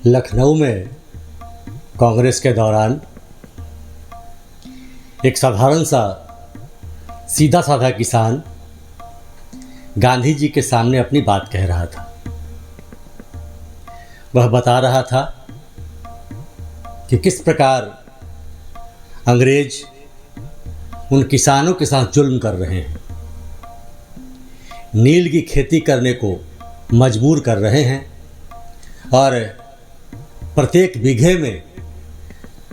लखनऊ में कांग्रेस के दौरान एक साधारण सा सीधा साधा किसान गांधी जी के सामने अपनी बात कह रहा था। वह बता रहा था कि किस प्रकार अंग्रेज उन किसानों के साथ जुल्म कर रहे हैं, नील की खेती करने को मजबूर कर रहे हैं और प्रत्येक बीघे में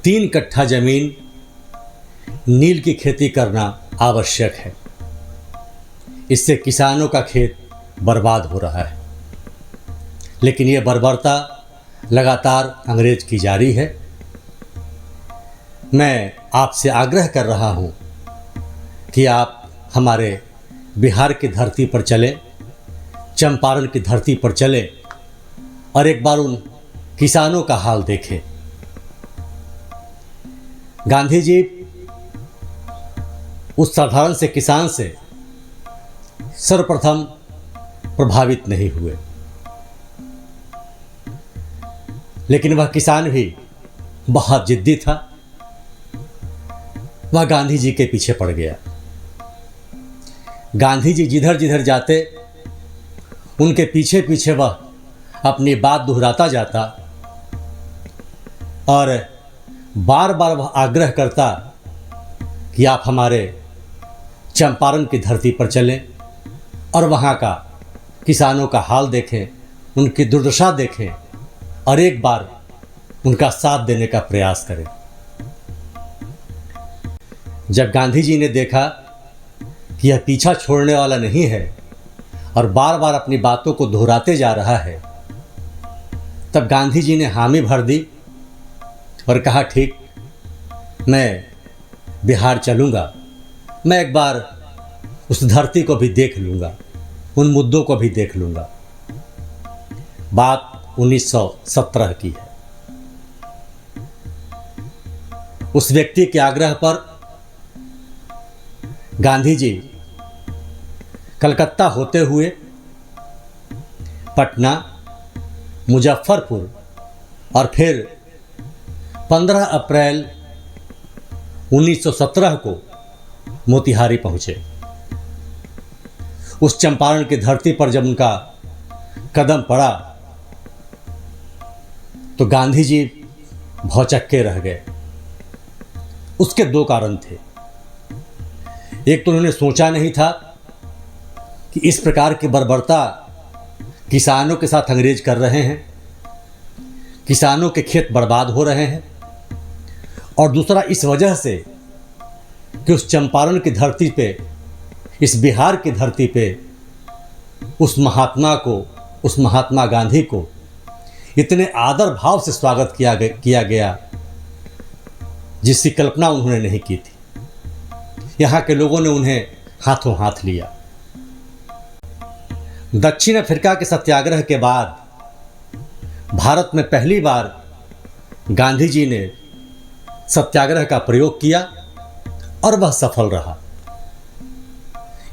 3 कट्ठा जमीन नील की खेती करना आवश्यक है। इससे किसानों का खेत बर्बाद हो रहा है। लेकिन यह बर्बरता लगातार अंग्रेज की जारी है। मैं आपसे आग्रह कर रहा हूं कि आप हमारे बिहार की धरती पर चलें, चंपारण की धरती पर चलें और एक बार उन किसानों का हाल देखें। गांधी जी उस साधारण से किसान से सर्वप्रथम प्रभावित नहीं हुए, लेकिन वह किसान भी बहुत जिद्दी था। वह गांधी जी के पीछे पड़ गया। गांधी जी जिधर जिधर जाते उनके पीछे पीछे वह अपनी बात दोहराता जाता और बार बार वह आग्रह करता कि आप हमारे चंपारण की धरती पर चलें और वहाँ का किसानों का हाल देखें, उनकी दुर्दशा देखें और एक बार उनका साथ देने का प्रयास करें। जब गांधी जी ने देखा कि यह पीछा छोड़ने वाला नहीं है और बार बार अपनी बातों को दोहराते जा रहा है, तब गांधी जी ने हामी भर दी और कहा, ठीक, मैं बिहार चलूँगा, मैं एक बार उस धरती को भी देख लूँगा, उन मुद्दों को भी देख लूँगा। बात 1917 की है। उस व्यक्ति के आग्रह पर गांधी जी कलकत्ता होते हुए पटना, मुजफ्फरपुर और फिर 15 अप्रैल 1917 को मोतिहारी पहुंचे। उस चंपारण की धरती पर जब उनका कदम पड़ा तो गांधी जी भौचक्के रह गए। उसके 2 कारण थे। एक तो उन्होंने सोचा नहीं था कि इस प्रकार की बर्बरता किसानों के साथ अंग्रेज कर रहे हैं, किसानों के खेत बर्बाद हो रहे हैं, और दूसरा इस वजह से कि उस चंपारण की धरती पे, इस बिहार की धरती पे उस महात्मा को, उस महात्मा गांधी को इतने आदर भाव से स्वागत किया गया जिसकी कल्पना उन्होंने नहीं की थी। यहाँ के लोगों ने उन्हें हाथों हाथ लिया। दक्षिण अफ्रीका के सत्याग्रह के बाद भारत में पहली बार गांधी जी ने सत्याग्रह का प्रयोग किया और वह सफल रहा।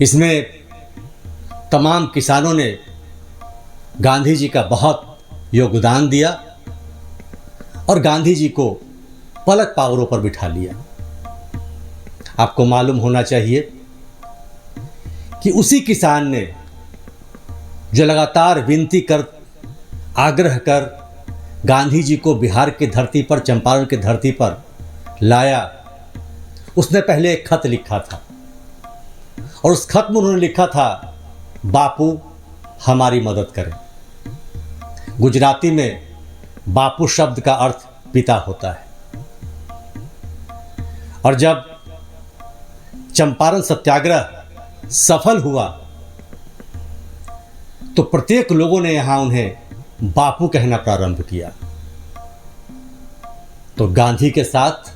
इसमें तमाम किसानों ने गांधी जी का बहुत योगदान दिया और गांधी जी को पलक पावरों पर बिठा लिया। आपको मालूम होना चाहिए कि उसी किसान ने जो लगातार विनती कर, आग्रह कर गांधी जी को बिहार की धरती पर, चंपारण की धरती पर लाया, उसने पहले एक खत लिखा था और उस खत में उन्होंने लिखा था, बापू हमारी मदद करें। गुजराती में बापू शब्द का अर्थ पिता होता है। और जब चंपारण सत्याग्रह सफल हुआ तो प्रत्येक लोगों ने यहां उन्हें बापू कहना प्रारंभ किया। तो गांधी के साथ,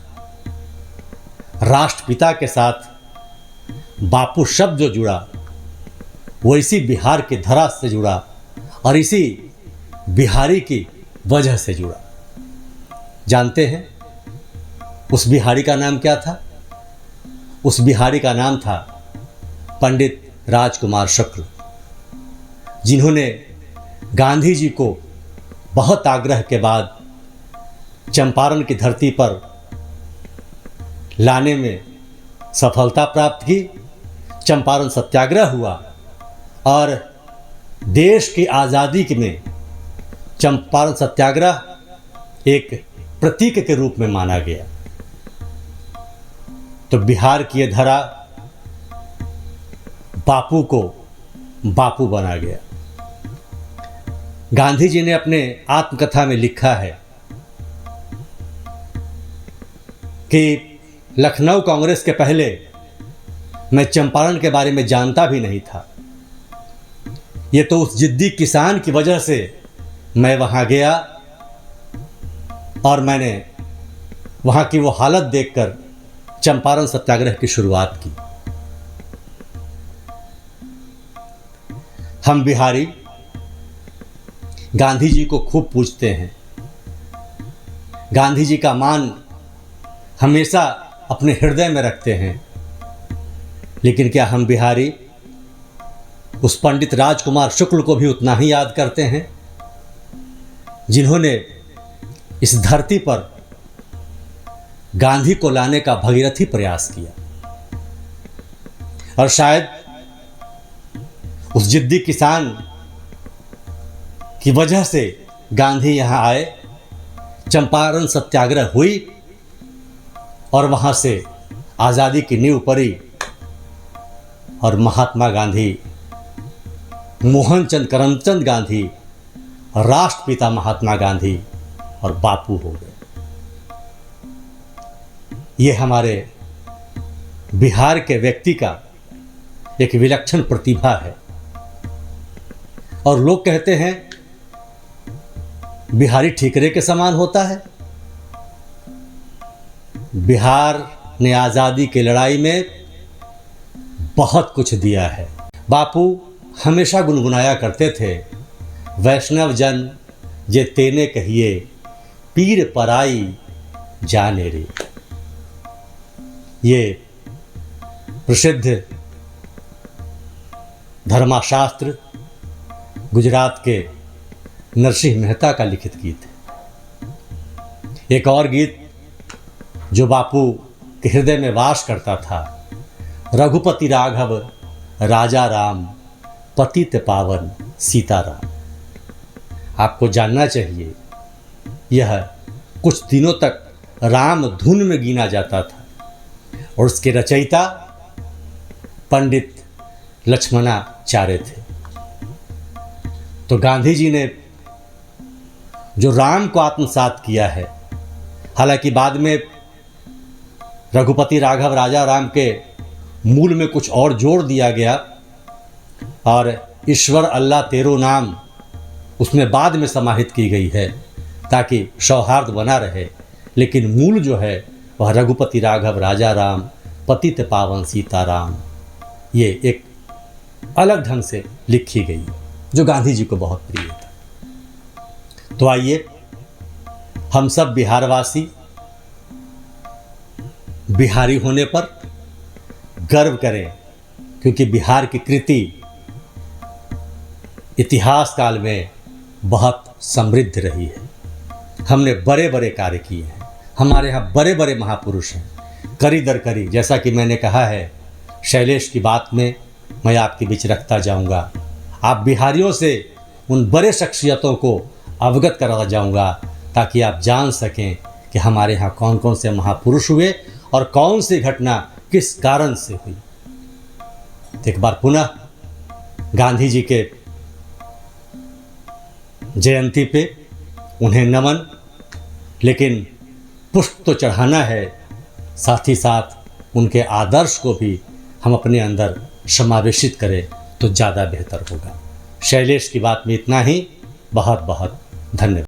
राष्ट्रपिता के साथ बापू शब्द जो जुड़ा वो इसी बिहार की धरा से जुड़ा और इसी बिहारी की वजह से जुड़ा। जानते हैं उस बिहारी का नाम क्या था? उस बिहारी का नाम था पंडित राजकुमार शुक्ल, जिन्होंने गांधी जी को बहुत आग्रह के बाद चंपारण की धरती पर लाने में सफलता प्राप्त की। चंपारण सत्याग्रह हुआ और देश की आज़ादी में चंपारण सत्याग्रह एक प्रतीक के रूप में माना गया। तो बिहार की यह धरा बापू को बापू बना गया। गांधी जी ने अपने आत्मकथा में लिखा है कि लखनऊ कांग्रेस के पहले मैं चंपारण के बारे में जानता भी नहीं था। ये तो उस जिद्दी किसान की वजह से मैं वहां गया और मैंने वहां की वो हालत देखकर चंपारण सत्याग्रह की शुरुआत की। हम बिहारी गांधी जी को खूब पूजते हैं। गांधी जी का मान हमेशा अपने हृदय में रखते हैं। लेकिन क्या हम बिहारी उस पंडित राजकुमार शुक्ल को भी उतना ही याद करते हैं जिन्होंने इस धरती पर गांधी को लाने का भगीरथी प्रयास किया? और शायद उस जिद्दी किसान की वजह से गांधी यहां आए, चंपारण सत्याग्रह हुई और वहां से आज़ादी की नींव पड़ी और महात्मा गांधी, मोहनचंद करमचंद गांधी, राष्ट्रपिता महात्मा गांधी और बापू हो गए। ये हमारे बिहार के व्यक्ति का एक विलक्षण प्रतिभा है। और लोग कहते हैं बिहारी ठीकरे के समान होता है। बिहार ने आज़ादी की लड़ाई में बहुत कुछ दिया है। बापू हमेशा गुनगुनाया करते थे, वैष्णव जन जे तेने कहिए, पीर पराई जाने रे। ये प्रसिद्ध धर्मशास्त्र गुजरात के नरसिंह मेहता का लिखित गीत है। एक और गीत जो बापू के हृदय में वास करता था, रघुपति राघव राजा राम, पतित पावन सीताराम। आपको जानना चाहिए यह कुछ दिनों तक राम धुन में गिना जाता था और उसके रचयिता पंडित लक्ष्मणाचार्य थे। तो गांधी जी ने जो राम को आत्मसात किया है, हालांकि बाद में रघुपति राघव राजा राम के मूल में कुछ और जोड़ दिया गया और ईश्वर अल्लाह तेरो नाम उसमें बाद में समाहित की गई है ताकि सौहार्द बना रहे, लेकिन मूल जो है वह रघुपति राघव राजा राम, पतित पावन सीताराम, ये एक अलग ढंग से लिखी गई जो गांधी जी को बहुत प्रिय था। तो आइए हम सब बिहारवासी बिहारी होने पर गर्व करें, क्योंकि बिहार की कृति इतिहास काल में बहुत समृद्ध रही है। हमने बड़े बड़े कार्य किए हैं, हमारे यहाँ बड़े बड़े महापुरुष हैं, करी दर करी। जैसा कि मैंने कहा है, शैलेश की बात में मैं आपके बीच रखता जाऊंगा। आप बिहारियों से उन बड़े शख्सियतों को अवगत कराता जाऊंगा ताकि आप जान सकें कि हमारे यहाँ कौन कौन से महापुरुष हुए और कौन सी घटना किस कारण से हुई। तो एक बार पुनः गांधी जी के जयंती पे उन्हें नमन, लेकिन पुष्प तो चढ़ाना है, साथ ही साथ उनके आदर्श को भी हम अपने अंदर समावेशित करें तो ज़्यादा बेहतर होगा। शैलेश की बात में इतना ही। बहुत बहुत धन्यवाद।